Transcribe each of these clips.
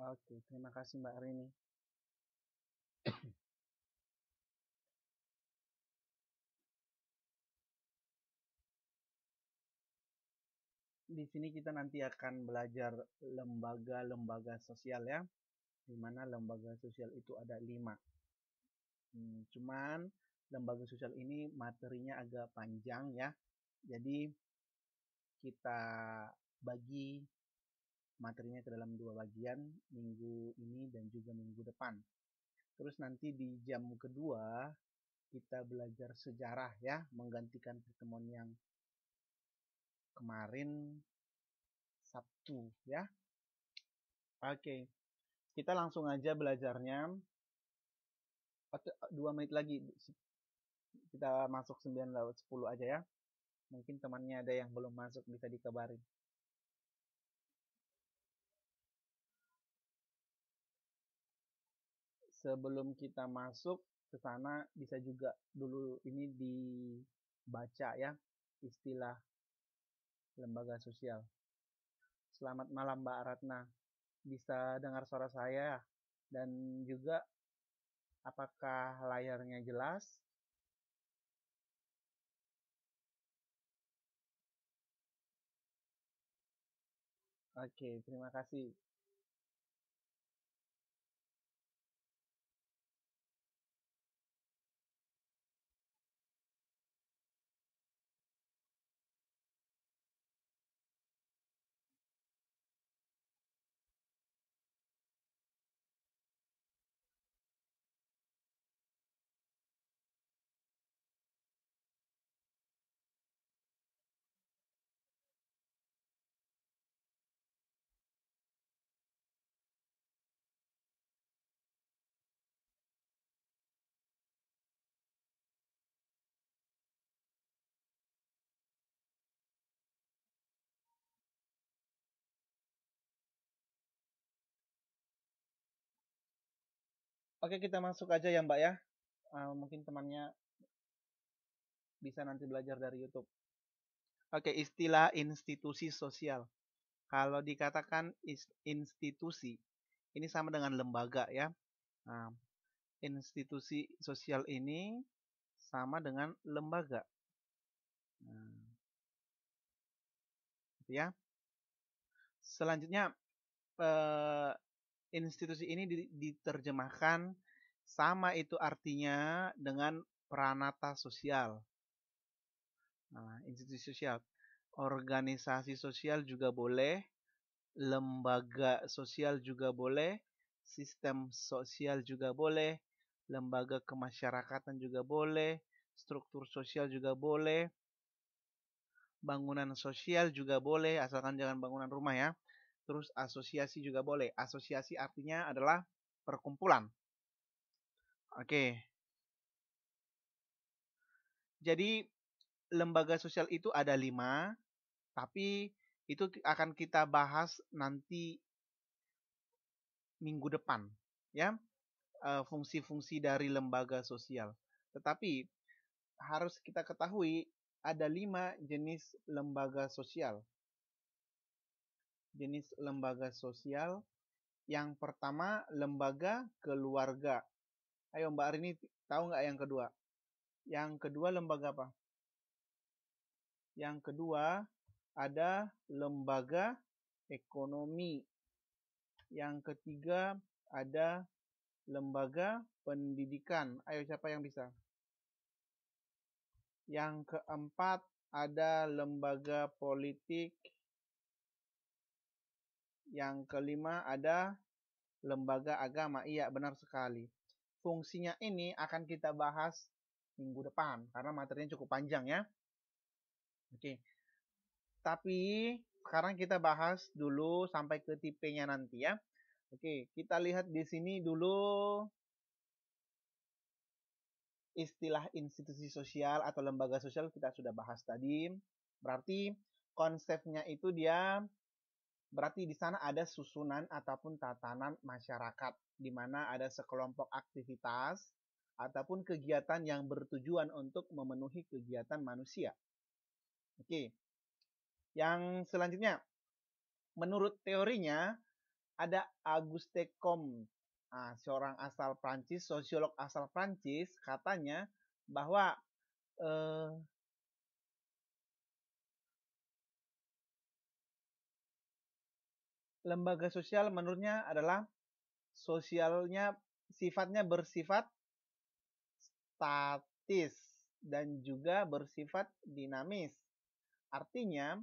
Oke, terima kasih Mbak Rini. Di sini kita nanti akan belajar lembaga-lembaga sosial ya, di mana lembaga sosial itu ada 5. Cuman lembaga sosial ini materinya agak panjang ya, jadi kita bagi materinya ke dalam 2 bagian, minggu ini dan juga minggu depan. Terus nanti di jam kedua kita belajar sejarah ya, menggantikan pertemuan yang kemarin Sabtu ya. Oke, kita langsung aja belajarnya. 2 menit lagi kita masuk 9:10 aja ya. Mungkin temannya ada yang belum masuk, bisa dikabarin. Sebelum kita masuk ke sana, bisa juga dulu ini dibaca ya, istilah lembaga sosial. Selamat malam Mbak Ratna. Bisa dengar suara saya? Dan juga apakah layarnya jelas? Oke, terima kasih. Oke, kita masuk aja ya Mbak ya. Mungkin temannya bisa nanti belajar dari YouTube. Oke, istilah institusi sosial. Kalau dikatakan institusi, ini sama dengan lembaga ya. Nah, institusi sosial ini sama dengan lembaga. Nah, gitu ya. Selanjutnya, eh, institusi ini diterjemahkan sama itu artinya dengan pranata sosial. Nah, institusi sosial. Organisasi sosial juga boleh, lembaga sosial juga boleh, sistem sosial juga boleh, lembaga kemasyarakatan juga boleh, struktur sosial juga boleh, bangunan sosial juga boleh, asalkan jangan bangunan rumah ya. Terus asosiasi juga boleh. Asosiasi artinya adalah perkumpulan. Oke. Jadi lembaga sosial itu ada 5, tapi itu akan kita bahas nanti minggu depan, ya. Fungsi-fungsi dari lembaga sosial. Tetapi harus kita ketahui ada 5 jenis lembaga sosial. Jenis lembaga sosial. Yang pertama, lembaga keluarga. Ayo Mbak Arini, tahu nggak yang kedua? Yang kedua lembaga apa? Yang kedua ada lembaga ekonomi. Yang ketiga ada lembaga pendidikan. Ayo siapa yang bisa? Yang keempat ada lembaga politik. Yang kelima ada lembaga agama. Iya, benar sekali. Fungsinya ini akan kita bahas minggu depan karena materinya cukup panjang ya. Oke. Tapi sekarang kita bahas dulu sampai ke tipenya nanti ya. Oke, kita lihat di sini dulu istilah institusi sosial atau lembaga sosial kita sudah bahas tadi. Berarti konsepnya itu dia berarti di sana ada susunan ataupun tatanan masyarakat di mana ada sekelompok aktivitas ataupun kegiatan yang bertujuan untuk memenuhi kegiatan manusia. Oke. Yang selanjutnya, menurut teorinya Ada Auguste Comte, seorang asal Prancis, sosiolog asal Prancis, katanya bahwa lembaga sosial menurutnya adalah sifatnya bersifat statis dan juga bersifat dinamis. Artinya,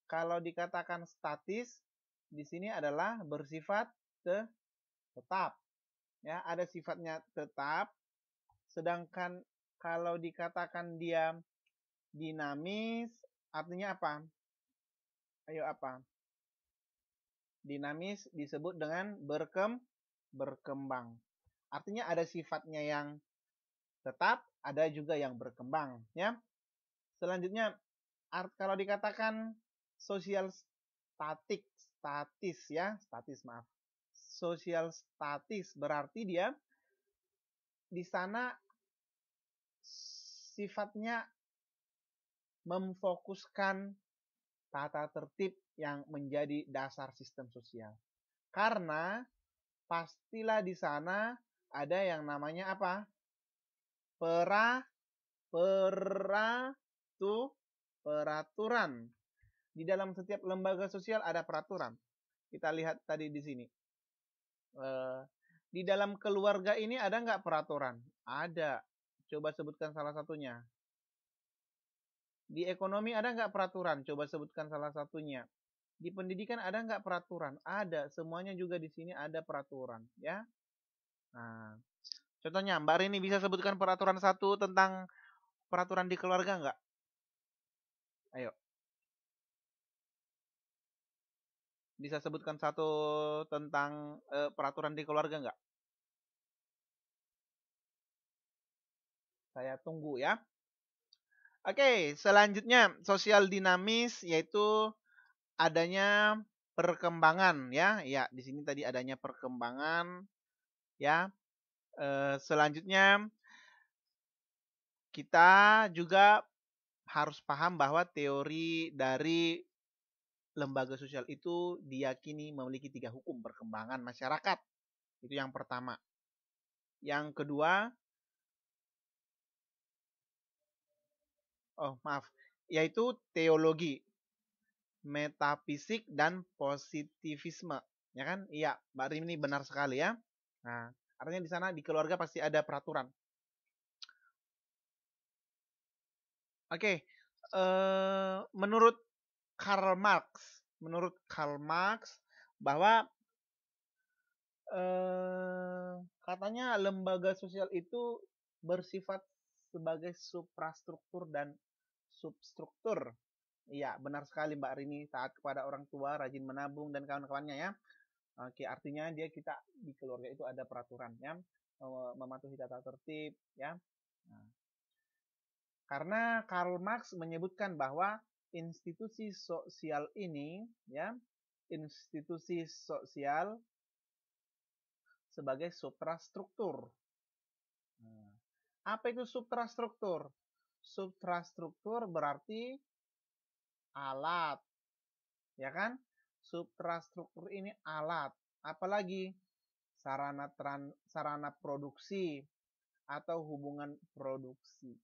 kalau dikatakan statis, di sini adalah bersifat tetap. Ya, ada sifatnya tetap. Sedangkan kalau dikatakan dia dinamis, artinya apa? Ayo apa? Dinamis disebut dengan berkembang. Artinya ada sifatnya yang tetap, ada juga yang berkembang. Ya. Selanjutnya, kalau dikatakan sosial sosial statis berarti dia di sana sifatnya memfokuskan tata tertib yang menjadi dasar sistem sosial. Karena pastilah di sana ada yang namanya apa? Peraturan. Di dalam setiap lembaga sosial ada peraturan. Kita lihat tadi di sini. Di dalam keluarga ini ada nggak peraturan? Ada. Coba sebutkan salah satunya. Di ekonomi ada nggak peraturan? Coba sebutkan salah satunya. Di pendidikan ada nggak peraturan? Ada. Semuanya juga di sini ada peraturan. Ya. Nah, contohnya Mbak Rini bisa sebutkan peraturan satu tentang peraturan di keluarga nggak? Ayo. Bisa sebutkan satu tentang peraturan di keluarga nggak? Saya tunggu ya. Oke, selanjutnya sosial dinamis yaitu adanya perkembangan ya. Ya, di sini tadi adanya perkembangan ya. Selanjutnya kita juga harus paham bahwa teori dari lembaga sosial itu diyakini memiliki 3 hukum perkembangan masyarakat. Itu yang pertama. Yang kedua, yaitu teologi, metafisik, dan positivisme. Ya kan? Iya, Mbak Rini benar sekali ya. Nah, artinya di sana di keluarga pasti ada peraturan. Oke, menurut Karl Marx bahwa katanya lembaga sosial itu bersifat sebagai suprastruktur dan substruktur. Iya, benar sekali Mbak Rini. Taat kepada orang tua, rajin menabung dan kawan-kawannya ya. Oke, artinya kita di keluarga itu ada peraturan ya, mematuhi tata tertib ya. Nah, karena Karl Marx menyebutkan bahwa institusi sosial ini ya, institusi sosial sebagai suprastruktur. Nah, apa itu suprastruktur? Suprastruktur berarti alat, ya kan? Suprastruktur ini alat, apalagi sarana produksi atau hubungan produksi.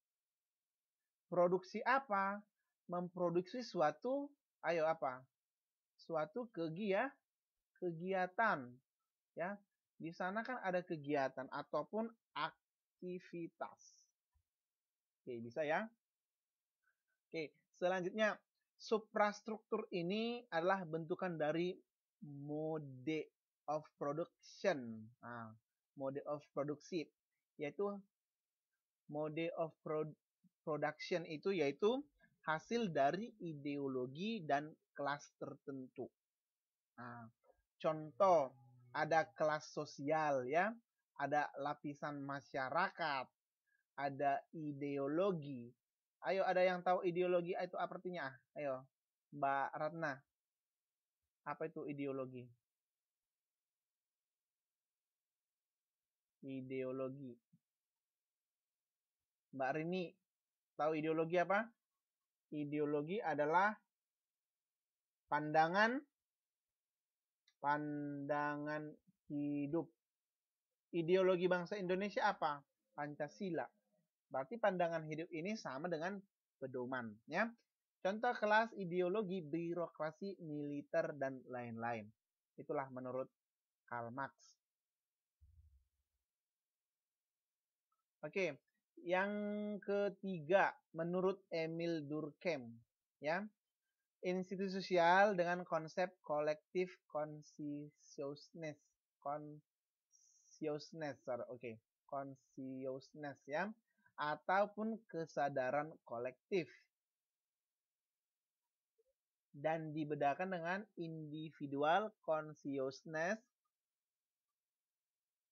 Produksi apa? Memproduksi suatu, ayo apa? Suatu kegiatan, ya. Di sana kan ada kegiatan ataupun aktivitas. Oke, bisa ya? Oke, selanjutnya suprastruktur ini adalah bentukan dari mode of production. Nah, mode of produksi yaitu mode of production itu yaitu hasil dari ideologi dan kelas tertentu. Nah, contoh ada kelas sosial ya, ada lapisan masyarakat, ada ideologi. Ayo, ada yang tahu ideologi itu apa artinya? Ayo, Mbak Ratna. Apa itu ideologi? Ideologi. Mbak Rini, tahu ideologi apa? Ideologi adalah pandangan Pandangan hidup. Ideologi bangsa Indonesia apa? Pancasila. Berarti pandangan hidup ini sama dengan pedoman. Ya. Contoh kelas ideologi, birokrasi, militer, dan lain-lain. Itulah menurut Karl Marx. Oke, yang ketiga menurut Emil Durkheim, ya, institusi sosial dengan konsep kolektif consciousness ya, ataupun kesadaran kolektif, dan dibedakan dengan individual consciousness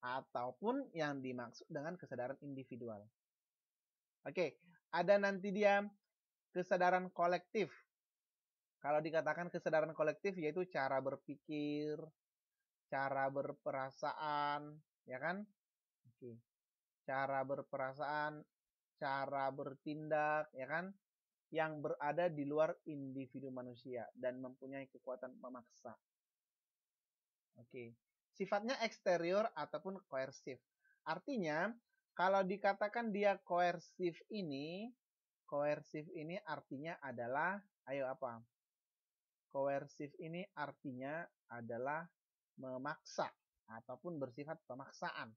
ataupun yang dimaksud dengan kesadaran individual. Oke, ada nanti dia kesadaran kolektif. Kalau dikatakan kesadaran kolektif yaitu cara berpikir, cara berperasaan, ya kan? Oke. Cara berperasaan, cara bertindak, ya kan? Yang berada di luar individu manusia dan mempunyai kekuatan memaksa. Oke. Sifatnya eksterior ataupun koersif. Artinya, kalau dikatakan dia koersif ini artinya adalah, ayo apa? Koersif ini artinya adalah memaksa ataupun bersifat pemaksaan.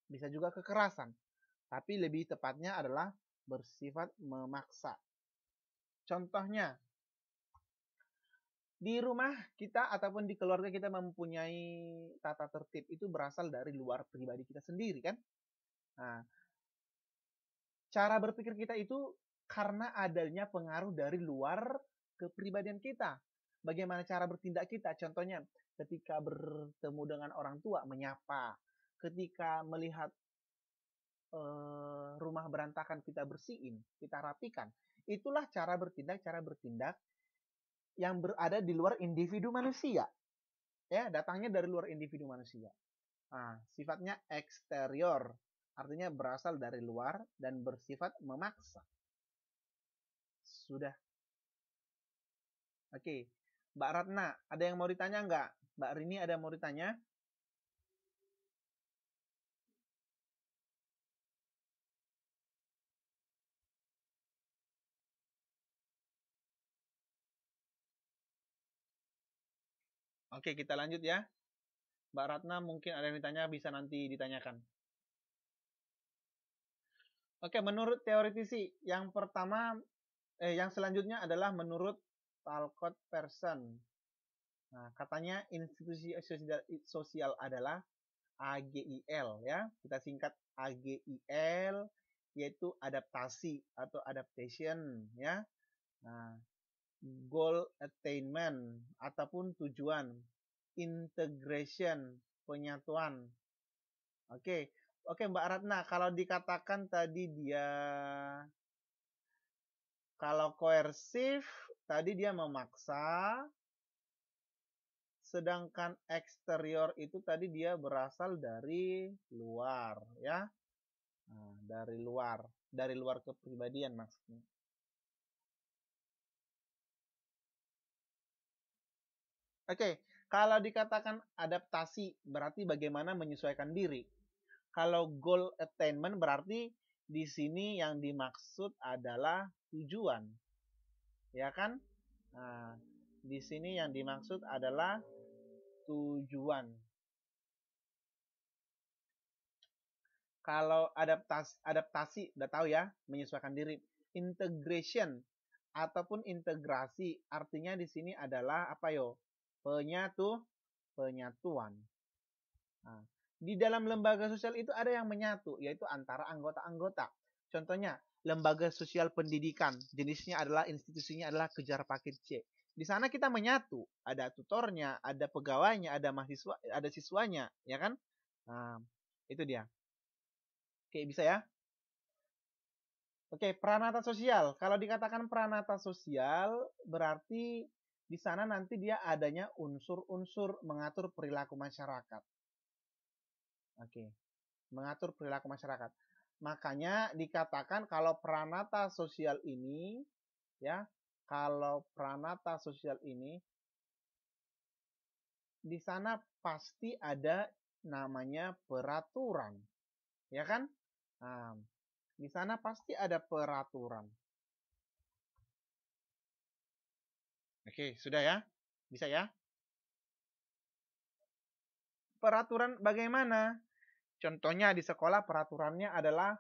Bisa juga kekerasan, tapi lebih tepatnya adalah bersifat memaksa. Contohnya, di rumah kita ataupun di keluarga kita mempunyai tata tertib itu berasal dari luar pribadi kita sendiri kan. Nah, cara berpikir kita itu karena adanya pengaruh dari luar kepribadian kita. Bagaimana cara bertindak kita? Contohnya, ketika bertemu dengan orang tua, menyapa. Ketika melihat rumah berantakan, kita bersihin, kita rapikan. Itulah cara bertindak yang berada di luar individu manusia. Ya, datangnya dari luar individu manusia. Nah, sifatnya eksterior, artinya berasal dari luar dan bersifat memaksa. Sudah. Oke. Mbak Ratna, ada yang mau ditanya nggak? Mbak Rini ada yang mau ditanya? Oke, kita lanjut ya. Mbak Ratna mungkin ada yang ditanya, bisa nanti ditanyakan. Oke, menurut teoretisi, yang pertama, yang selanjutnya adalah menurut Talcott Person. Nah, katanya institusi sosial adalah AGIL ya. Kita singkat AGIL, yaitu adaptasi atau adaptation ya. Nah, goal attainment ataupun tujuan, integration, penyatuan. Oke. Oke, Mbak Ratna, kalau dikatakan tadi dia kalau koersif tadi dia memaksa, sedangkan eksterior itu tadi dia berasal dari luar ya. Nah, dari luar kepribadian maksudnya. Oke, kalau dikatakan adaptasi berarti bagaimana menyesuaikan diri. Kalau goal attainment berarti di sini yang dimaksud adalah tujuan. Ya kan? Nah, di sini yang dimaksud adalah tujuan. Kalau adaptasi udah tahu ya, menyesuaikan diri. Integration ataupun integrasi artinya di sini adalah apa yo? Penyatuan. Nah, di dalam lembaga sosial itu ada yang menyatu, yaitu antara anggota-anggota. Contohnya, lembaga sosial pendidikan, jenisnya adalah institusinya adalah kejar paket C. Di sana kita menyatu, ada tutornya, ada pegawainya, ada mahasiswa, ada siswanya, ya kan? Nah, itu dia. Oke, bisa ya? Oke, pranata sosial. Kalau dikatakan pranata sosial, berarti di sana nanti dia adanya unsur-unsur mengatur perilaku masyarakat. Oke, mengatur perilaku masyarakat. Makanya dikatakan kalau pranata sosial ini, ya, kalau pranata sosial ini di sana pasti ada namanya peraturan, ya kan? Nah, di sana pasti ada peraturan. Oke, sudah ya? Bisa ya? Peraturan bagaimana? Contohnya di sekolah peraturannya adalah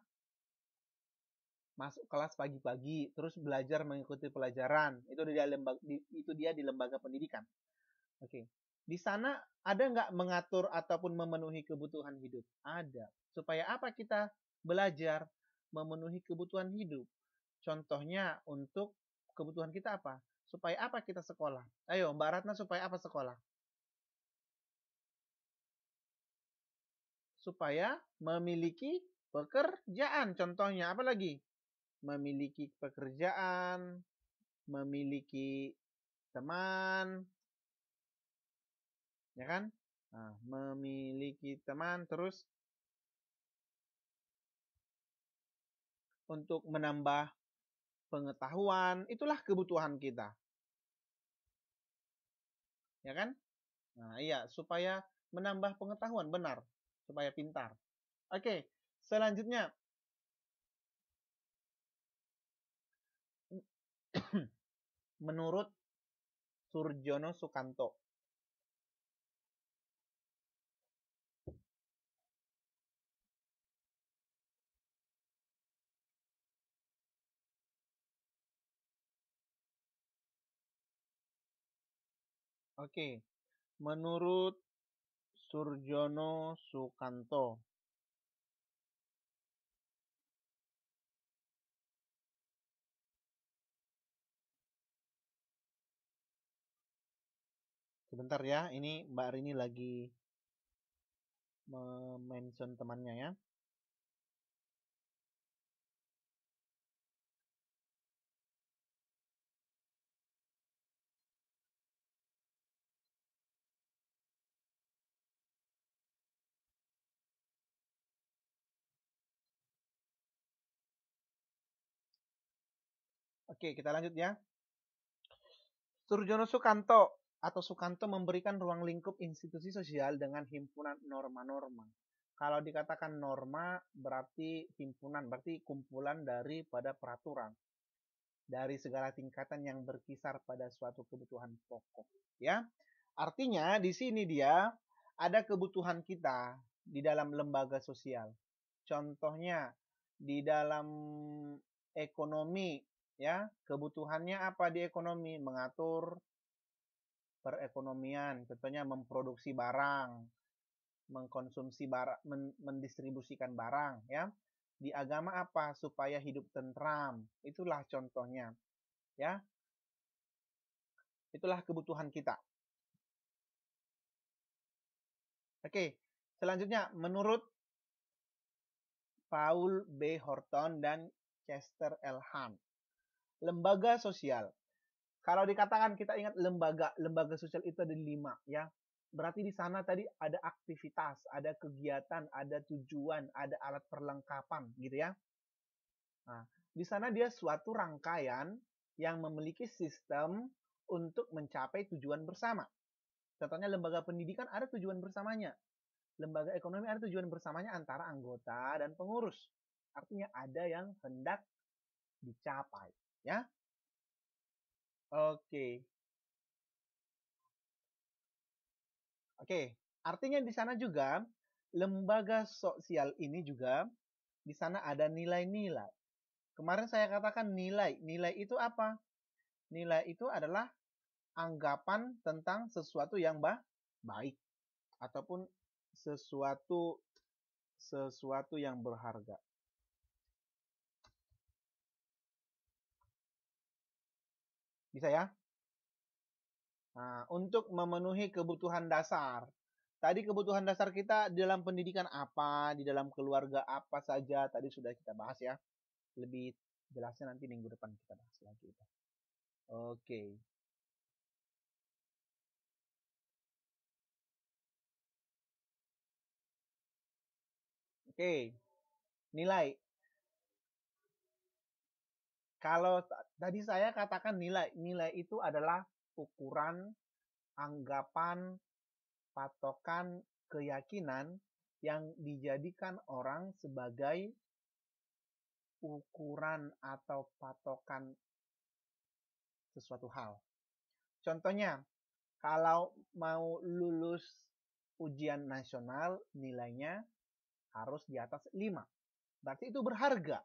masuk kelas pagi-pagi, terus belajar mengikuti pelajaran. Itu dia di lembaga pendidikan. Oke. Di sana ada nggak mengatur ataupun memenuhi kebutuhan hidup? Ada. Supaya apa kita belajar memenuhi kebutuhan hidup? Contohnya untuk kebutuhan kita apa? Supaya apa kita sekolah? Ayo, Mbak Ratna, supaya apa sekolah? Supaya memiliki pekerjaan. Contohnya apa lagi? Memiliki pekerjaan, memiliki teman, ya kan? Nah, memiliki teman, terus untuk menambah pengetahuan, itulah kebutuhan kita, ya kan? Nah, iya, supaya menambah pengetahuan, benar, supaya pintar. Oke, selanjutnya, menurut Surjono Sukanto. Oke, menurut Surjono Sukanto. Sebentar ya, ini Mbak Rini lagi mention temannya ya. Oke, kita lanjut ya. Surjono Sukanto atau Sukanto memberikan ruang lingkup institusi sosial dengan himpunan norma-norma. Kalau dikatakan norma berarti himpunan, berarti kumpulan daripada peraturan dari segala tingkatan yang berkisar pada suatu kebutuhan pokok, ya. Artinya di sini dia ada kebutuhan kita di dalam lembaga sosial. Contohnya di dalam ekonomi, ya, kebutuhannya apa di ekonomi? Mengatur perekonomian, contohnya memproduksi barang, mengkonsumsi barang, mendistribusikan barang, ya. Di agama apa? Supaya hidup tentram. Itulah contohnya, ya. Itulah kebutuhan kita. Oke, selanjutnya menurut Paul B. Horton dan Chester L. Hunt, lembaga sosial. Kalau dikatakan kita ingat lembaga sosial itu ada 5, ya. Berarti di sana tadi ada aktivitas, ada kegiatan, ada tujuan, ada alat perlengkapan, gitu ya. Nah, di sana dia suatu rangkaian yang memiliki sistem untuk mencapai tujuan bersama. Contohnya lembaga pendidikan ada tujuan bersamanya. Lembaga ekonomi ada tujuan bersamanya antara anggota dan pengurus. Artinya ada yang hendak dicapai, ya. Oke. Oke, artinya di sana juga lembaga sosial ini juga di sana ada nilai-nilai. Kemarin saya katakan nilai. Nilai itu apa? Nilai itu adalah anggapan tentang sesuatu yang baik ataupun sesuatu sesuatu yang berharga. Bisa ya? Nah, untuk memenuhi kebutuhan dasar. Tadi kebutuhan dasar kita di dalam pendidikan apa, di dalam keluarga apa saja, tadi sudah kita bahas ya. Lebih jelasnya nanti minggu depan kita bahas lagi. Oke. Oke. Nilai. Kalau tadi saya katakan nilai. Nilai itu adalah ukuran, anggapan, patokan keyakinan yang dijadikan orang sebagai ukuran atau patokan sesuatu hal. Contohnya, kalau mau lulus ujian nasional, nilainya harus di atas 5. Berarti itu berharga.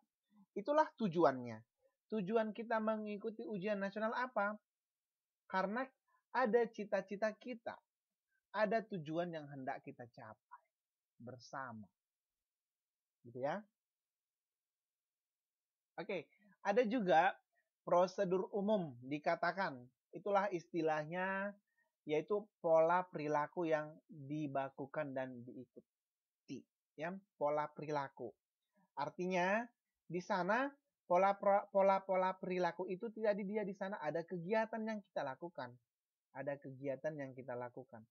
Itulah tujuannya. Tujuan kita mengikuti ujian nasional apa? Karena ada cita-cita kita. Ada tujuan yang hendak kita capai bersama. Gitu ya. Oke, ada juga prosedur umum dikatakan. Itulah istilahnya, yaitu pola perilaku yang dibakukan dan diikuti. Ya, pola perilaku. Artinya di sana pola perilaku itu tidak dia di sana ada kegiatan yang kita lakukan. Ada kegiatan yang kita lakukan.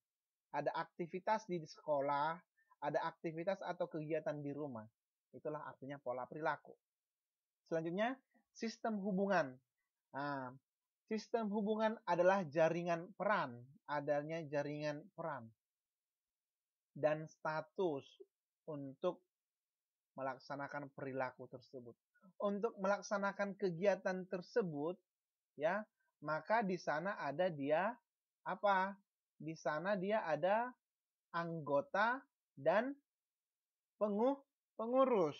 Ada aktivitas di sekolah, ada aktivitas atau kegiatan di rumah. Itulah artinya pola perilaku. Selanjutnya, sistem hubungan. Nah, sistem hubungan adalah jaringan peran, adanya jaringan peran dan status untuk melaksanakan perilaku tersebut. Untuk melaksanakan kegiatan tersebut, ya, maka di sana ada dia apa? Di sana dia ada anggota dan pengurus.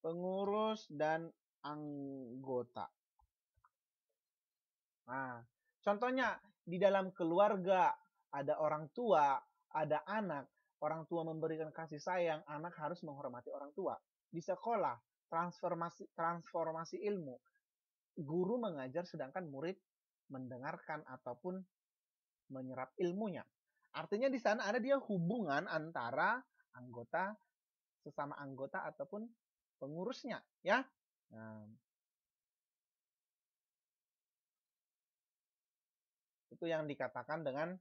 Pengurus dan anggota. Nah, contohnya di dalam keluarga ada orang tua, ada anak. Orang tua memberikan kasih sayang, anak harus menghormati orang tua. Di sekolah, transformasi ilmu. Guru mengajar sedangkan murid mendengarkan ataupun menyerap ilmunya. Artinya di sana ada dia hubungan antara anggota, sesama anggota ataupun pengurusnya, ya. Nah, itu yang dikatakan dengan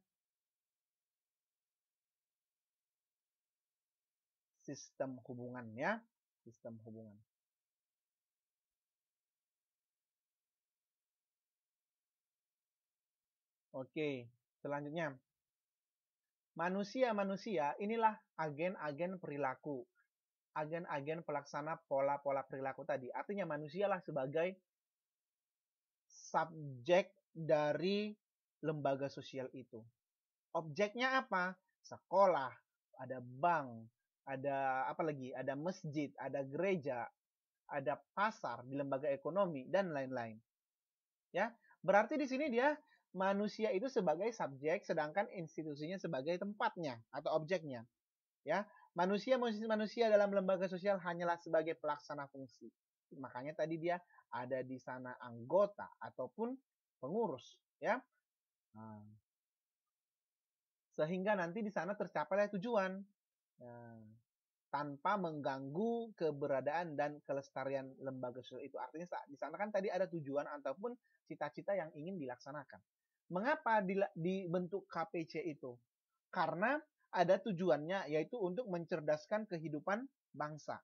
sistem hubungan, ya. Sistem hubungan. Oke, selanjutnya. Manusia-manusia inilah agen-agen perilaku. Agen-agen pelaksana pola-pola perilaku tadi. Artinya manusialah sebagai subjek dari lembaga sosial itu. Objeknya apa? Sekolah, ada bank, ada apa lagi? Ada masjid, ada gereja, ada pasar di lembaga ekonomi dan lain-lain. Ya, berarti di sini dia manusia itu sebagai subjek, sedangkan institusinya sebagai tempatnya atau objeknya. Ya, manusia dalam lembaga sosial hanyalah sebagai pelaksana fungsi. Makanya tadi dia ada di sana anggota ataupun pengurus, ya. Nah, sehingga nanti di sana tercapai tujuan. Nah, tanpa mengganggu keberadaan dan kelestarian lembaga sosial itu. Artinya di sana kan tadi ada tujuan ataupun cita-cita yang ingin dilaksanakan. Mengapa dibentuk KPC itu? Karena ada tujuannya, yaitu untuk mencerdaskan kehidupan bangsa.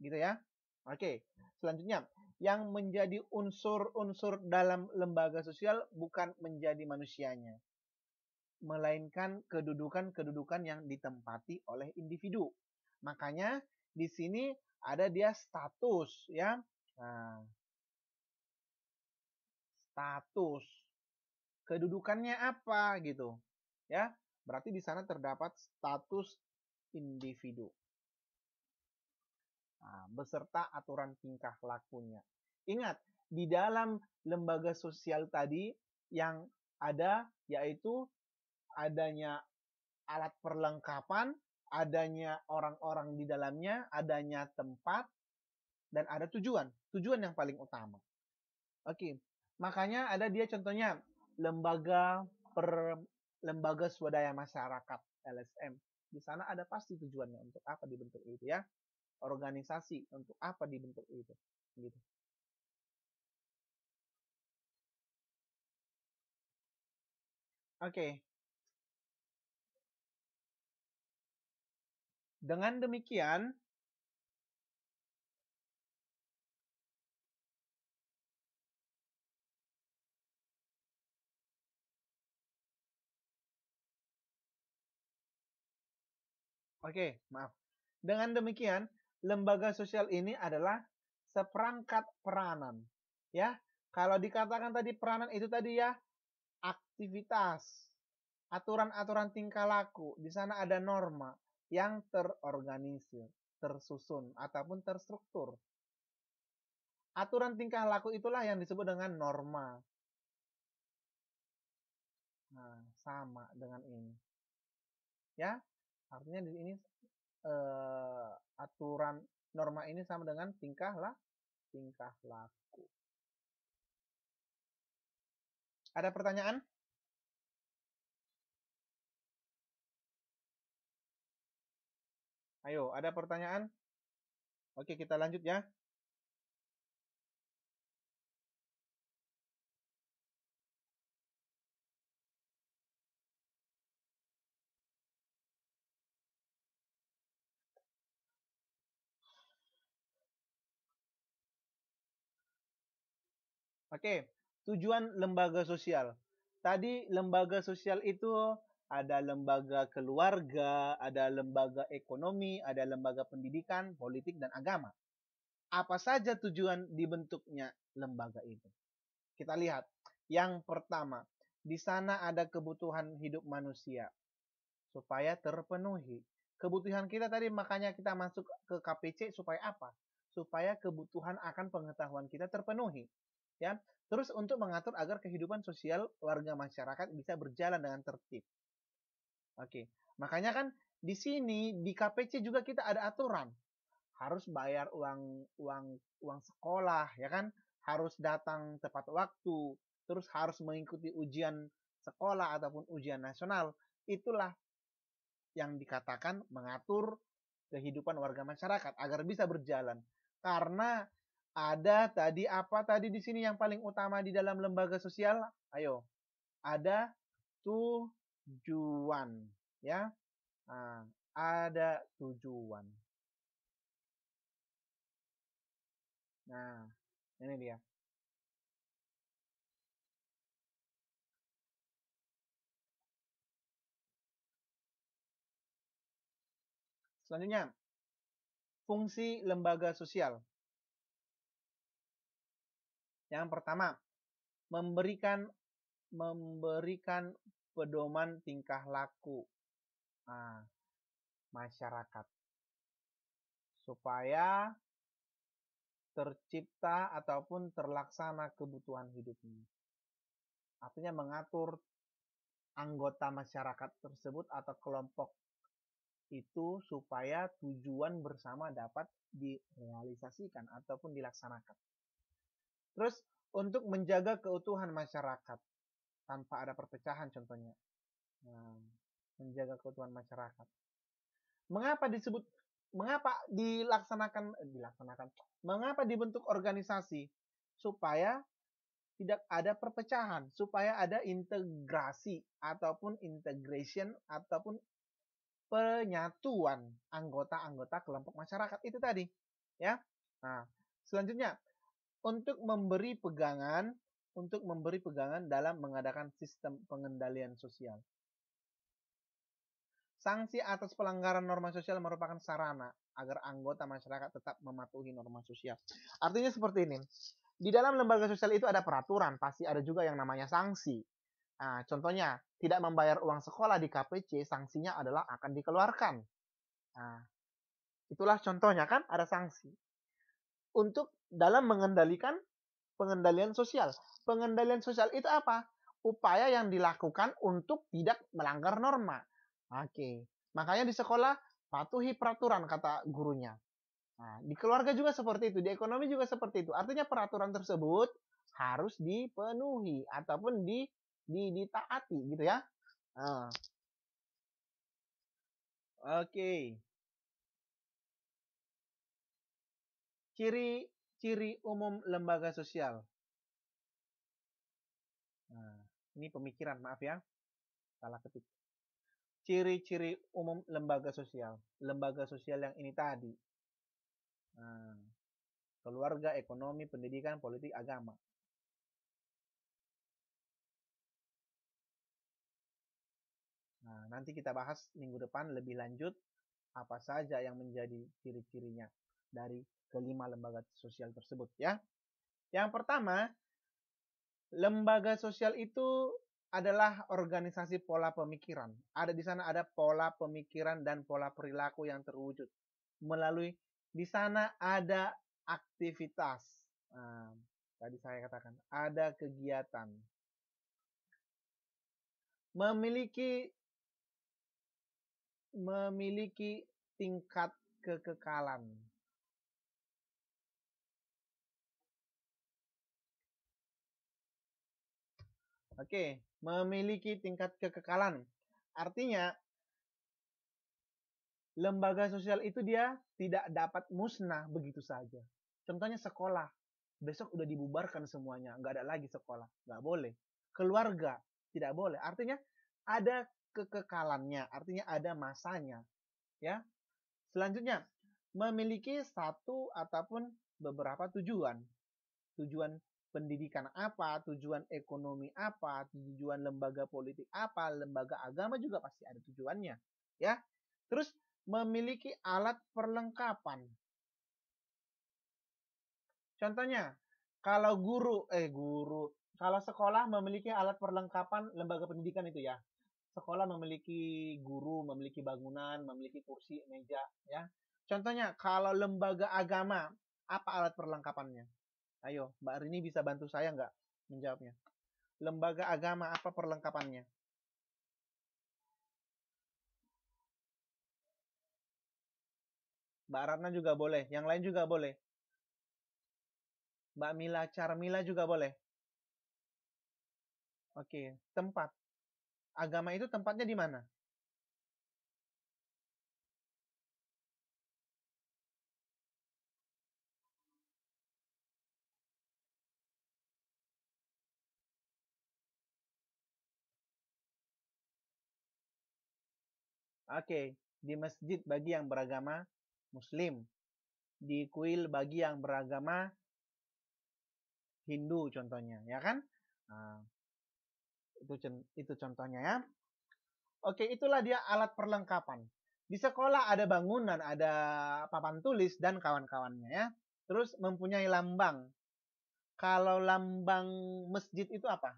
Gitu ya. Oke, selanjutnya. Yang menjadi unsur-unsur dalam lembaga sosial bukan menjadi manusianya, melainkan kedudukan-kedudukan yang ditempati oleh individu. Makanya di sini ada dia status, ya. Nah, status. Kedudukannya apa gitu. Ya, berarti di sana terdapat status individu. Nah, beserta aturan tingkah lakunya. Ingat, di dalam lembaga sosial tadi yang ada yaitu adanya alat perlengkapan, adanya orang-orang di dalamnya, adanya tempat, dan ada tujuan. Tujuan yang paling utama. Oke, makanya ada dia contohnya lembaga swadaya masyarakat LSM. Di sana ada pasti tujuannya untuk apa dibentuk itu, ya. Organisasi untuk apa dibentuk itu, gitu. Oke. Dengan demikian Oke, maaf. Dengan demikian, lembaga sosial ini adalah seperangkat peranan. Ya, kalau dikatakan tadi peranan itu tadi ya, aktivitas, aturan-aturan tingkah laku. Di sana ada norma yang terorganisir, tersusun, ataupun terstruktur. Aturan tingkah laku itulah yang disebut dengan norma. Nah, sama dengan ini. Ya, artinya di ini aturan norma ini sama dengan tingkah laku. Ada pertanyaan? Ayo, ada pertanyaan? Oke, kita lanjut ya. Oke, tujuan lembaga sosial. Tadi lembaga sosial itu ada lembaga keluarga, ada lembaga ekonomi, ada lembaga pendidikan, politik, dan agama. Apa saja tujuan dibentuknya lembaga itu? Kita lihat. Yang pertama, di sana ada kebutuhan hidup manusia supaya terpenuhi. Kebutuhan kita tadi makanya kita masuk ke KPC supaya apa? Supaya kebutuhan akan pengetahuan kita terpenuhi. Ya, terus untuk mengatur agar kehidupan sosial warga masyarakat bisa berjalan dengan tertib. Oke, makanya kan di sini di KPC juga kita ada aturan, harus bayar uang uang uang sekolah, ya kan? Harus datang tepat waktu, terus harus mengikuti ujian sekolah ataupun ujian nasional. Itulah yang dikatakan mengatur kehidupan warga masyarakat agar bisa berjalan. Karena ada tadi apa tadi di sini yang paling utama di dalam lembaga sosial? Ayo, ada tujuan, ya. Nah, ada tujuan. Nah, ini dia. Selanjutnya, fungsi lembaga sosial. Yang pertama, memberikan memberikan pedoman tingkah laku masyarakat supaya tercipta ataupun terlaksana kebutuhan hidupnya. Artinya mengatur anggota masyarakat tersebut atau kelompok itu supaya tujuan bersama dapat direalisasikan ataupun dilaksanakan. Terus untuk menjaga keutuhan masyarakat tanpa ada perpecahan contohnya. Nah, menjaga keutuhan masyarakat. Mengapa disebut mengapa mengapa dibentuk organisasi supaya tidak ada perpecahan, supaya ada integrasi ataupun integration ataupun penyatuan anggota-anggota kelompok masyarakat itu tadi, ya. Nah, selanjutnya untuk memberi pegangan dalam mengadakan sistem pengendalian sosial. Sanksi atas pelanggaran norma sosial merupakan sarana agar anggota masyarakat tetap mematuhi norma sosial. Artinya seperti ini. Di dalam lembaga sosial itu ada peraturan, pasti ada juga yang namanya sanksi. Nah, contohnya, tidak membayar uang sekolah di KPC, sanksinya adalah akan dikeluarkan. Nah, itulah contohnya kan, ada sanksi. Untuk dalam mengendalikan pengendalian sosial. Pengendalian sosial itu apa? Upaya yang dilakukan untuk tidak melanggar norma. Oke, makanya di sekolah patuhi peraturan kata gurunya. Nah, di keluarga juga seperti itu, di ekonomi juga seperti itu. Artinya peraturan tersebut harus dipenuhi ataupun ditaati gitu ya. Nah, oke. Ciri-ciri umum lembaga sosial. Nah, ini pemikiran, maaf ya, salah ketik. Ciri-ciri umum lembaga sosial. Lembaga sosial yang ini tadi. Nah, keluarga, ekonomi, pendidikan, politik, agama. Nah, nanti kita bahas minggu depan lebih lanjut Apa saja yang menjadi ciri-cirinya dari kelima lembaga sosial tersebut ya. Yang pertama, lembaga sosial itu adalah organisasi pola pemikiran. Ada di sana ada pola pemikiran dan pola perilaku yang terwujud melalui di sana ada aktivitas. Nah, tadi saya katakan ada kegiatan. Memiliki tingkat kekekalan. Oke, memiliki tingkat kekekalan. Artinya, lembaga sosial itu dia tidak dapat musnah begitu saja. Contohnya sekolah. Besok udah dibubarkan semuanya. Nggak ada lagi sekolah. Nggak boleh. Keluarga. Tidak boleh. Artinya, ada kekekalannya. Artinya ada masanya. Ya. Selanjutnya, memiliki satu ataupun beberapa tujuan. Tujuan pendidikan apa, tujuan ekonomi apa, tujuan lembaga politik apa, lembaga agama juga pasti ada tujuannya, ya. Terus memiliki alat perlengkapan. Contohnya, kalau kalau sekolah memiliki alat perlengkapan lembaga pendidikan itu ya. Sekolah memiliki guru, memiliki bangunan, memiliki kursi, meja, ya. Contohnya, kalau lembaga agama, apa alat perlengkapannya? Ayo, Mbak Rini bisa bantu saya nggak menjawabnya? Lembaga agama apa perlengkapannya? Mbak Ratna juga boleh, yang lain juga boleh. Mbak Mila Charmila juga boleh. Oke, tempat. Agama itu tempatnya di mana? Oke, di masjid bagi yang beragama Muslim. Di kuil bagi yang beragama Hindu contohnya, ya kan? Nah, itu contohnya ya. Oke, itulah dia alat perlengkapan. Di sekolah ada bangunan, ada papan tulis dan kawan-kawannya ya. Terus mempunyai lambang. Kalau lambang masjid itu apa?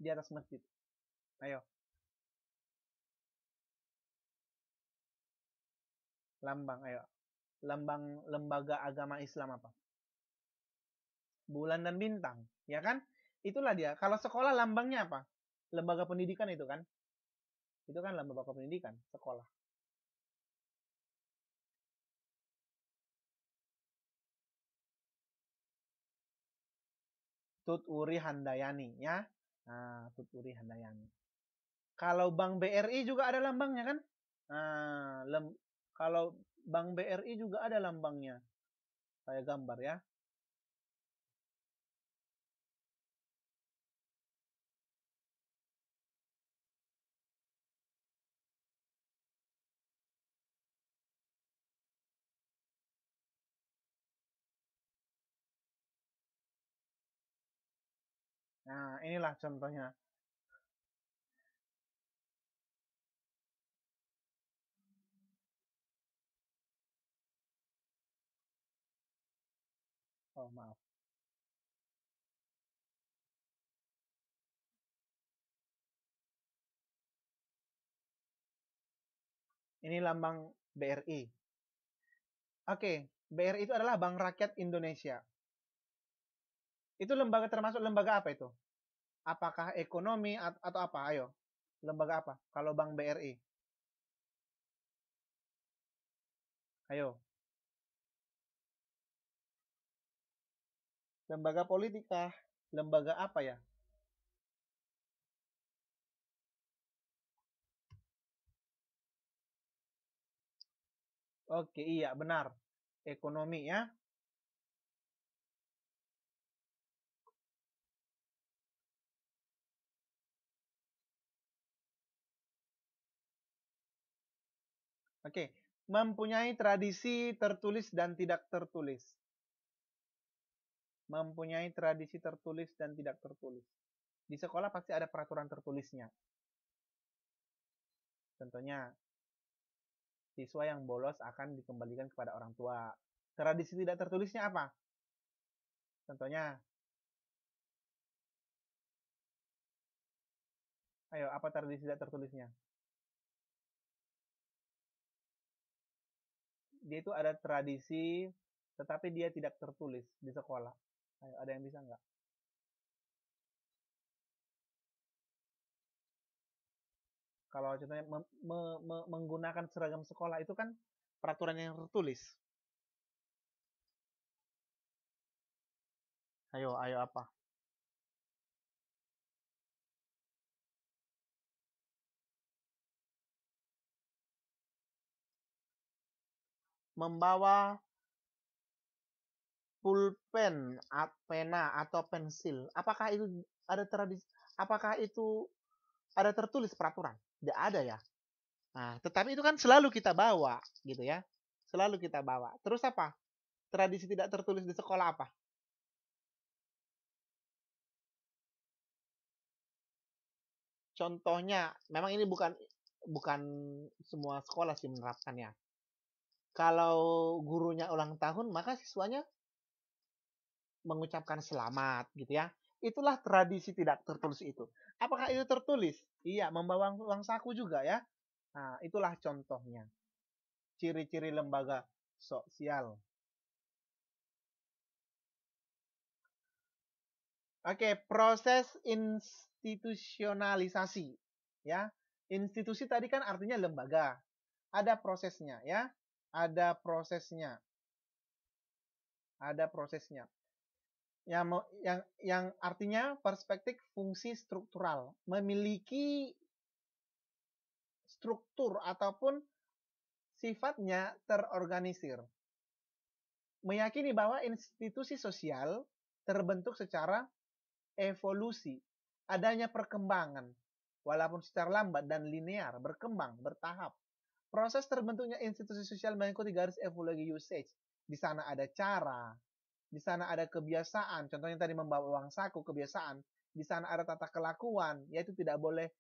Di atas masjid. Ayo, lambang, ayo. Lambang lembaga agama Islam apa? Bulan dan bintang, ya kan? Itulah dia. Kalau sekolah lambangnya apa? Lembaga pendidikan itu kan? Itu kan lembaga pendidikan, sekolah. Tut Uri Handayani, ya. Nah, Tut Uri Handayani. Kalau Bank BRI juga ada lambangnya kan? Nah, kalau Bank BRI juga ada lambangnya. Saya gambar ya. Nah, inilah contohnya. Oh, maaf. Ini lambang BRI. Oke, BRI itu adalah Bank Rakyat Indonesia. Itu lembaga termasuk lembaga apa itu? Apakah ekonomi atau apa? Ayo. Lembaga apa? Kalau Bank BRI. Ayo. Lembaga politik kah? Lembaga apa ya? Oke, iya benar. Ekonomi ya. Oke. Mempunyai tradisi tertulis dan tidak tertulis. Mempunyai tradisi tertulis dan tidak tertulis. Di sekolah pasti ada peraturan tertulisnya. Contohnya, Siswa yang bolos akan dikembalikan kepada orang tua. Tradisi tidak tertulisnya apa? Contohnya, ayo apa tradisi tidak tertulisnya? Dia itu ada tradisi, tetapi dia tidak tertulis di sekolah. Ayo, ada yang bisa nggak? Kalau contohnya menggunakan seragam sekolah itu kan peraturan yang tertulis. Ayo, ayo apa? Membawa pulpen, pena atau pensil. Apakah itu ada tradisi? Apakah itu ada tertulis peraturan? Tidak ada ya. Nah, tetapi itu kan selalu kita bawa, gitu ya. Selalu kita bawa. Terus apa? Tradisi tidak tertulis di sekolah apa? Contohnya, memang ini bukan bukan semua sekolah sih menerapkannya. Kalau gurunya ulang tahun, maka siswanya mengucapkan selamat gitu ya. Itulah tradisi tidak tertulis itu. Apakah itu tertulis? Iya, membawa uang saku juga ya. Nah, itulah contohnya. Ciri-ciri lembaga sosial. Oke, proses institusionalisasi ya. Institusi tadi kan artinya lembaga. Ada prosesnya ya. Ada prosesnya. Ada prosesnya. Yang artinya perspektif fungsi struktural, memiliki struktur ataupun sifatnya terorganisir. Meyakini bahwa institusi sosial terbentuk secara evolusi, adanya perkembangan, walaupun secara lambat dan linear, berkembang, bertahap. Proses terbentuknya institusi sosial mengikuti garis evolusi usage. Di sana ada cara, di sana ada kebiasaan, contohnya tadi membawa uang saku, kebiasaan. Di sana ada tata kelakuan, yaitu tidak boleh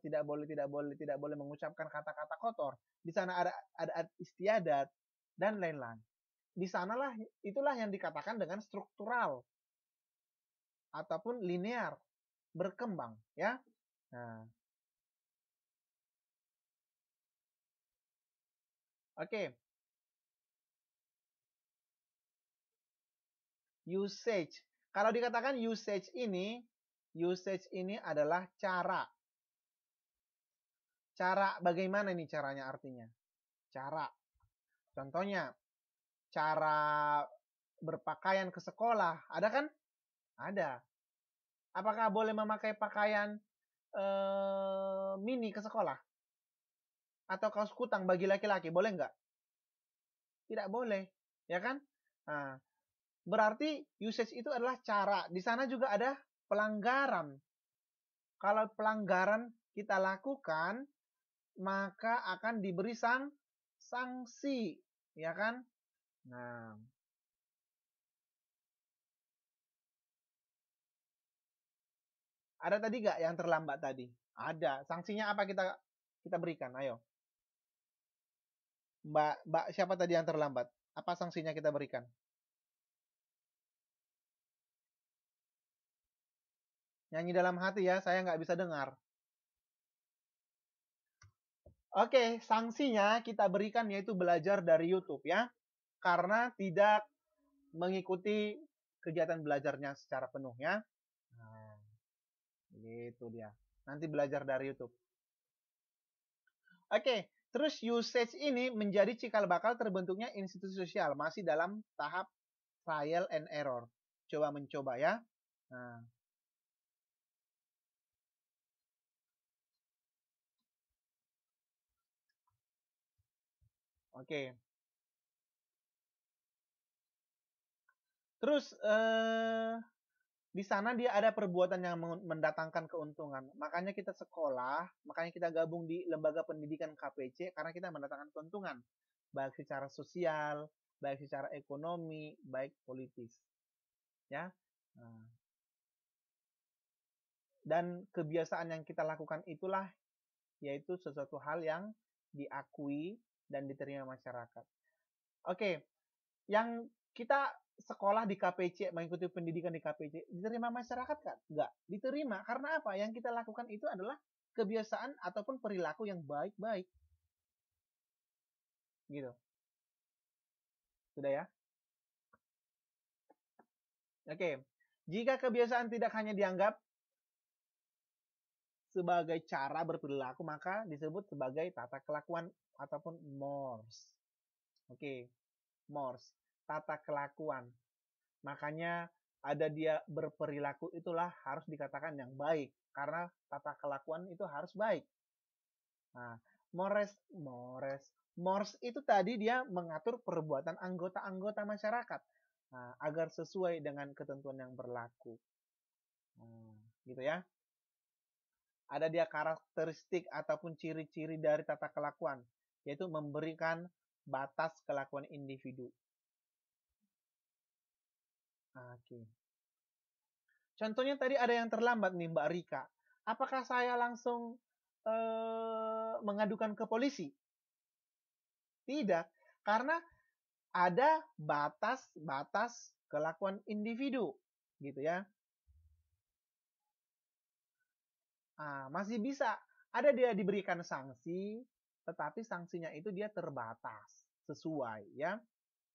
tidak boleh mengucapkan kata-kata kotor. Di sana ada istiadat dan lain-lain. Di sanalah itulah yang dikatakan dengan struktural ataupun linear, berkembang ya. Nah, oke. Usage. Kalau dikatakan usage ini adalah cara. Cara bagaimana ini caranya artinya? Cara. Contohnya, cara berpakaian ke sekolah. Ada kan? Ada. Apakah boleh memakai pakaian mini ke sekolah? Atau kaos kutang bagi laki-laki? Boleh nggak? Tidak boleh. Ya kan? Nah, berarti usage itu adalah cara. Di sana juga ada pelanggaran. Kalau pelanggaran kita lakukan, maka akan diberi sanksi. Ya kan? Nah, ada tadi nggak yang terlambat tadi? Ada. Sanksinya apa kita berikan? Ayo. Mbak siapa tadi yang terlambat? Apa sanksinya kita berikan? Nyanyi dalam hati ya, saya nggak bisa dengar. Oke, sanksinya kita berikan yaitu belajar dari YouTube ya. Karena tidak mengikuti kegiatan belajarnya secara penuh ya. Nah, gitu dia. Nanti belajar dari YouTube. Oke, terus usage ini menjadi cikal bakal terbentuknya institusi sosial. Masih dalam tahap trial and error. Coba mencoba ya. Nah, oke. Terus di sana dia ada perbuatan yang mendatangkan keuntungan. Makanya kita sekolah, makanya kita gabung di lembaga pendidikan KPC karena kita mendatangkan keuntungan. Baik secara sosial, baik secara ekonomi, baik politis. Ya. Nah, dan kebiasaan yang kita lakukan itulah yaitu sesuatu hal yang diakui, dan diterima masyarakat. Oke, yang kita sekolah di KPC, mengikuti pendidikan di KPC, diterima masyarakat kan? Enggak, diterima. Karena apa? Yang kita lakukan itu adalah kebiasaan ataupun perilaku yang baik-baik. Gitu. Sudah ya? Oke. Jika kebiasaan tidak hanya dianggap sebagai cara berperilaku, maka disebut sebagai tata kelakuan ataupun mores. Oke, mores, tata kelakuan. Makanya ada dia berperilaku itulah harus dikatakan yang baik. Karena tata kelakuan itu harus baik. Nah, mores itu tadi dia mengatur perbuatan anggota-anggota masyarakat. Nah, agar sesuai dengan ketentuan yang berlaku. Nah, gitu ya. Ada dia karakteristik ataupun ciri-ciri dari tata kelakuan, yaitu memberikan batas kelakuan individu. Oke. Contohnya tadi ada yang terlambat nih Mbak Rika. Apakah saya langsung mengadukan ke polisi? Tidak, karena ada batas-batas kelakuan individu, gitu ya. Masih bisa. Ada dia diberikan sanksi, tetapi sanksinya itu dia terbatas, sesuai ya.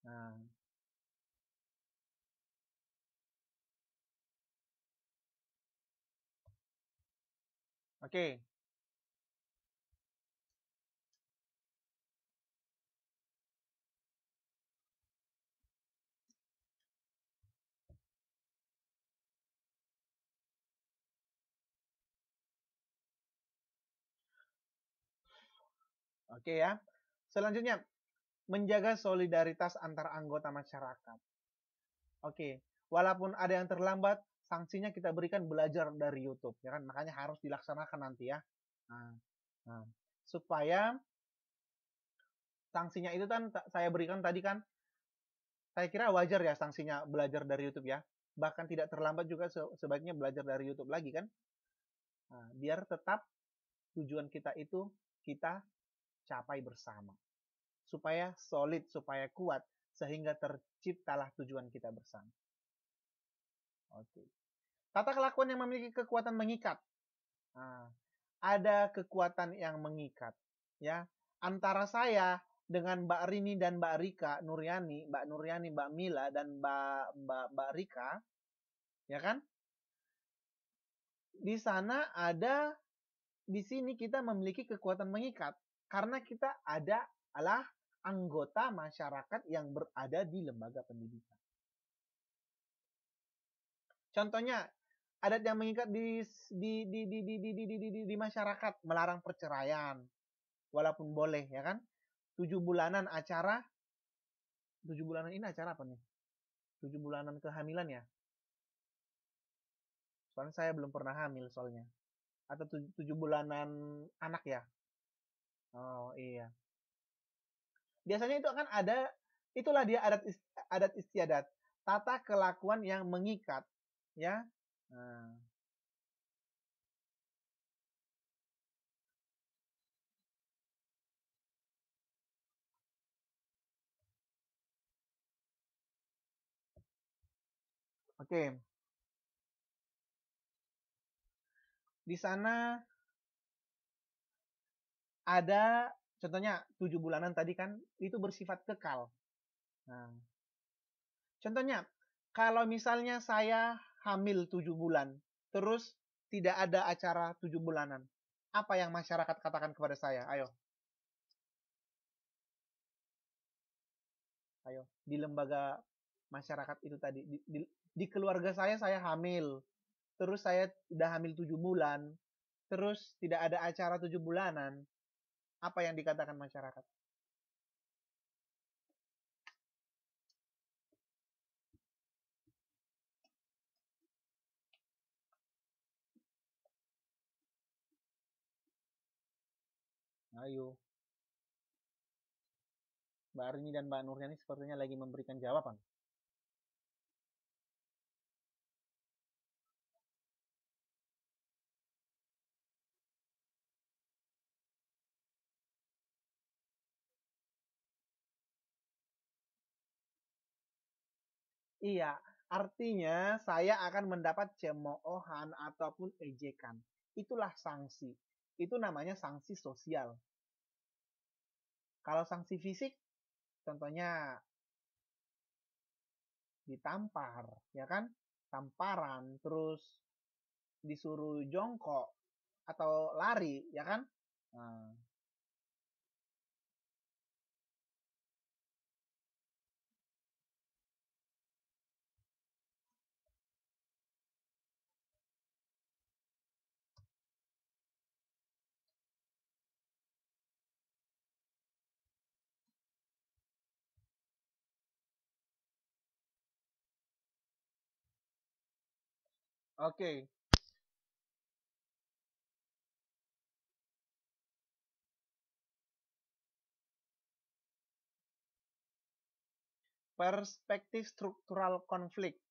Nah, oke. Oke ya. Selanjutnya, menjaga solidaritas antar anggota masyarakat. Oke, walaupun ada yang terlambat, sanksinya kita berikan belajar dari YouTube, ya kan? Makanya harus dilaksanakan nanti ya. Nah, nah, supaya sanksinya itu kan saya berikan tadi kan, saya kira wajar ya sanksinya belajar dari YouTube ya. Bahkan tidak terlambat juga sebaiknya belajar dari YouTube lagi kan. Nah, biar tetap tujuan kita itu kita capai bersama. Supaya solid, supaya kuat, sehingga terciptalah tujuan kita bersama. Oke. Tata kelakuan yang memiliki kekuatan mengikat. Nah, ada kekuatan yang mengikat, ya. Antara saya dengan Mbak Rini dan Mbak Rika Nuryani, Mbak Mila dan Mbak Rika, ya kan? Di sana ada di sini kita memiliki kekuatan mengikat karena kita adalah anggota masyarakat yang berada di lembaga pendidikan. Contohnya, adat yang mengikat di masyarakat melarang perceraian, walaupun boleh ya kan. 7 bulanan acara, 7 bulanan ini acara apa nih? 7 bulanan kehamilan ya. Soalnya saya belum pernah hamil soalnya. Atau 7 bulanan anak ya. Oh iya. Biasanya itu akan ada, itulah dia adat istiadat. Tata kelakuan yang mengikat. Ya. Nah, oke. Di sana ada contohnya 7 bulanan tadi kan itu bersifat kekal. Nah, contohnya kalau misalnya saya hamil 7 bulan, terus tidak ada acara 7 bulanan, apa yang masyarakat katakan kepada saya? Ayo, ayo. Di lembaga masyarakat itu tadi, di keluarga saya hamil, terus saya udah hamil 7 bulan, terus tidak ada acara 7 bulanan, apa yang dikatakan masyarakat? Ayo, Mbak Arini dan Mbak Nurjani sepertinya lagi memberikan jawaban. Iya, artinya saya akan mendapat cemoohan ataupun ejekan. Itulah sanksi. Itu namanya sanksi sosial. Kalau sanksi fisik, contohnya ditampar, ya kan? Tamparan, terus disuruh jongkok atau lari, ya kan? Nah, oke. Perspektif struktural konflik,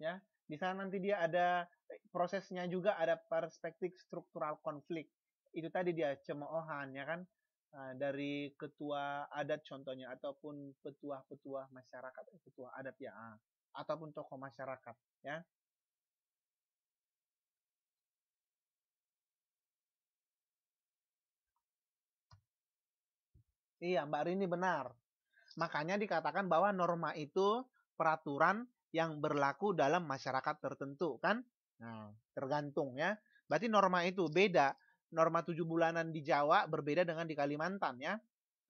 ya. Di sana nanti dia ada prosesnya juga ada perspektif struktural konflik. Itu tadi dia cemoohan, ya kan? Dari ketua adat contohnya ataupun petua-petua masyarakat, petua adat ya, ataupun tokoh masyarakat, ya. Iya, Mbak Rini benar. Makanya dikatakan bahwa norma itu peraturan yang berlaku dalam masyarakat tertentu, kan? Nah, tergantung ya. Berarti norma itu beda. Norma 7 bulanan di Jawa berbeda dengan di Kalimantan ya.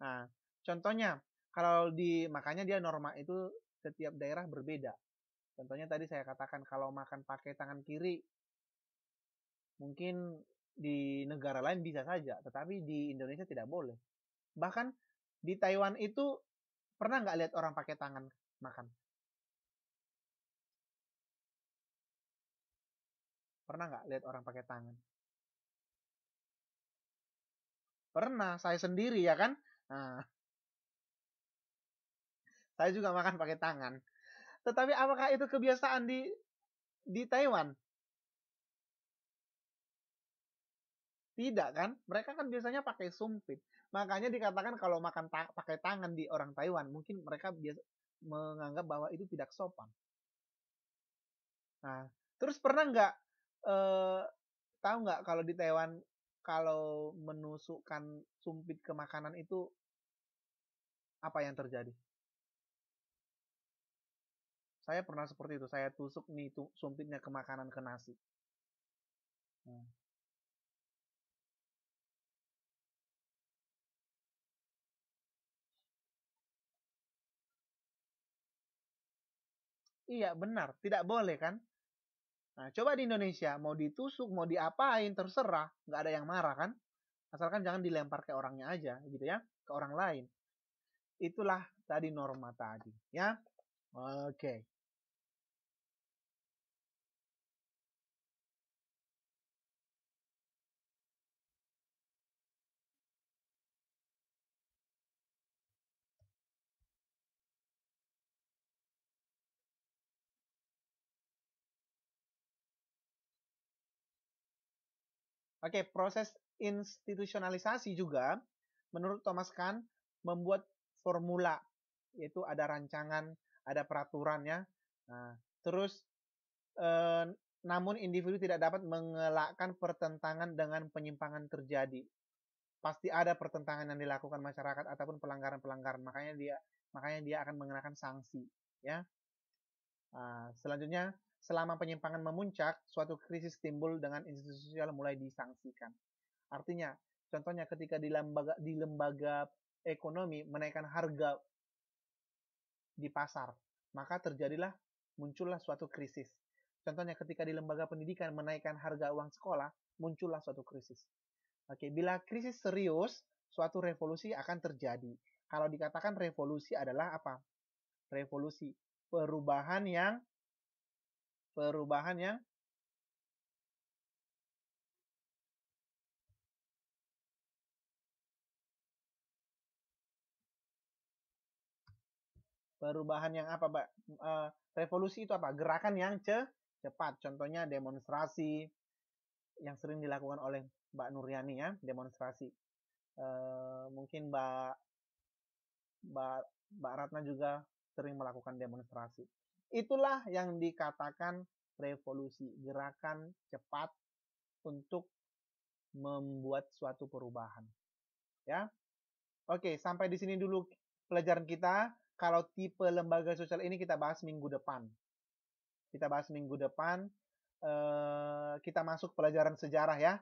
Nah, contohnya kalau di makanya dia norma itu setiap daerah berbeda. Contohnya tadi saya katakan kalau makan pakai tangan kiri mungkin di negara lain bisa saja, tetapi di Indonesia tidak boleh. Bahkan di Taiwan itu pernah nggak lihat orang pakai tangan makan? Pernah nggak lihat orang pakai tangan? Pernah, saya sendiri ya kan? Nah, saya juga makan pakai tangan. Tetapi apakah itu kebiasaan di Taiwan? Tidak kan? Mereka kan biasanya pakai sumpit. Makanya dikatakan kalau makan pakai tangan di orang Taiwan, mungkin mereka biasa menganggap bahwa itu tidak sopan. Nah, terus pernah nggak eh, tahu nggak kalau di Taiwan kalau menusukkan sumpit ke makanan itu apa yang terjadi? Saya pernah seperti itu. Saya tusuk nih sumpitnya ke makanan ke nasi. Nah, iya benar, tidak boleh kan? Nah, coba di Indonesia mau ditusuk, mau diapain terserah, nggak ada yang marah kan? Asalkan jangan dilempar ke orangnya aja, gitu ya, ke orang lain. Itulah tadi norma tadi, ya. Oke. Oke, proses institusionalisasi juga menurut Thomas Kahn membuat formula, yaitu ada rancangan, ada peraturannya. Nah, terus eh, namun individu tidak dapat mengelakkan pertentangan dengan penyimpangan terjadi. Pasti ada pertentangan yang dilakukan masyarakat ataupun pelanggaran-pelanggaran. Makanya dia akan mengenakan sanksi, ya. Selanjutnya, selama penyimpangan memuncak, suatu krisis timbul dengan institusi sosial mulai disangsikan. Artinya, contohnya ketika di lembaga ekonomi menaikkan harga di pasar, maka muncullah suatu krisis. Contohnya ketika di lembaga pendidikan menaikkan harga uang sekolah, muncullah suatu krisis. Oke, bila krisis serius, suatu revolusi akan terjadi. Kalau dikatakan revolusi adalah apa? Revolusi, perubahan yang perubahan yang perubahan yang apa, Mbak? Revolusi itu apa? Gerakan yang cepat. Contohnya demonstrasi yang sering dilakukan oleh Mbak Nuryani ya, demonstrasi. Mungkin Mbak Mbak Mbak Ratna juga sering melakukan demonstrasi. Itulah yang dikatakan revolusi, gerakan cepat untuk membuat suatu perubahan. Ya, oke, sampai di sini dulu pelajaran kita. Kalau tipe lembaga sosial ini kita bahas minggu depan. Kita bahas minggu depan. Kita masuk pelajaran sejarah ya.